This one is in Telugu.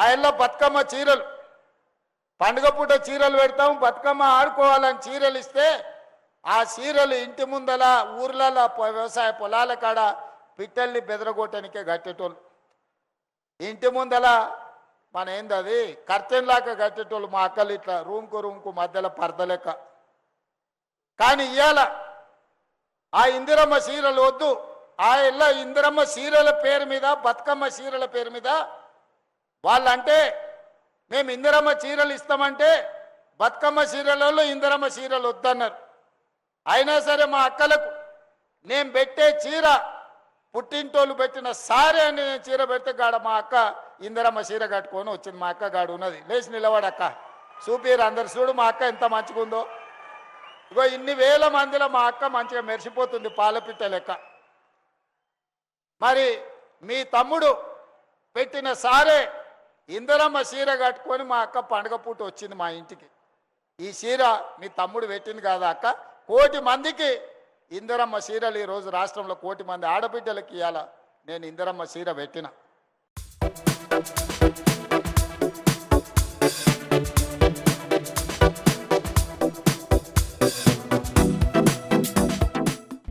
ఆయనలో బతుకమ్మ చీరలు, పండుగ పూట చీరలు పెడతాం, బతుకమ్మ ఆడుకోవాలని చీరలు ఇస్తే ఆ చీరలు ఇంటి ముందల ఊర్లలో వ్యవసాయ పొలాల కాడ పిట్టల్ని బెదరగొట్టడానికే కట్టేటోళ్ళు. ఇంటి ముందల మన ఏంది అది కర్టెన్ లాగా కట్టేటోళ్ళు మా అక్కలు, ఇట్లా రూమ్కు మధ్యలో పరద లెక్క. కానీ ఇవాళ ఆ ఇందిరమ్మ చీరలు వద్దు, ఆ ఇళ్ళ ఇందిరమ్మ చీరల పేరు మీద, బతుకమ్మ చీరల పేరు మీద వాళ్ళంటే మేము ఇందిరమ్మ చీరలు ఇస్తామంటే బతుకమ్మ చీరలలో ఇందిరమ్మ చీరలు వద్దన్నారు. అయినా సరే మా అక్కలకు నేను పెట్టే చీర పుట్టింటోళ్ళు పెట్టిన సారే అని నేను చీర పెడితే గాడ మా అక్క ఇందిరమ్మ చీర కట్టుకొని వచ్చింది. మా అక్క గాడు ఉన్నది, లేచి నిలబడక్క చూపిరు అందరు, చూడు మా అక్క ఎంత మంచిగా ఉందో. ఇగో ఇన్ని వేల మందిలో మా అక్క మంచిగా మెరిసిపోతుంది పాలపిట్ట లెక్క. మరి మీ తమ్ముడు పెట్టిన సారే ఇందిరమ్మ చీర కట్టుకొని మా అక్క పండుగ పూట వచ్చింది మా ఇంటికి. ఈ చీర మీ తమ్ముడు పెట్టింది కాదా అక్క? 1 కోటి మందికి ఇందిరమ్మ చీరలు ఈరోజు రాష్ట్రంలో 1 కోటి మంది ఆడబిడ్డలకి ఇవ్వాల నేను ఇందిరమ్మ చీర పెట్టిన.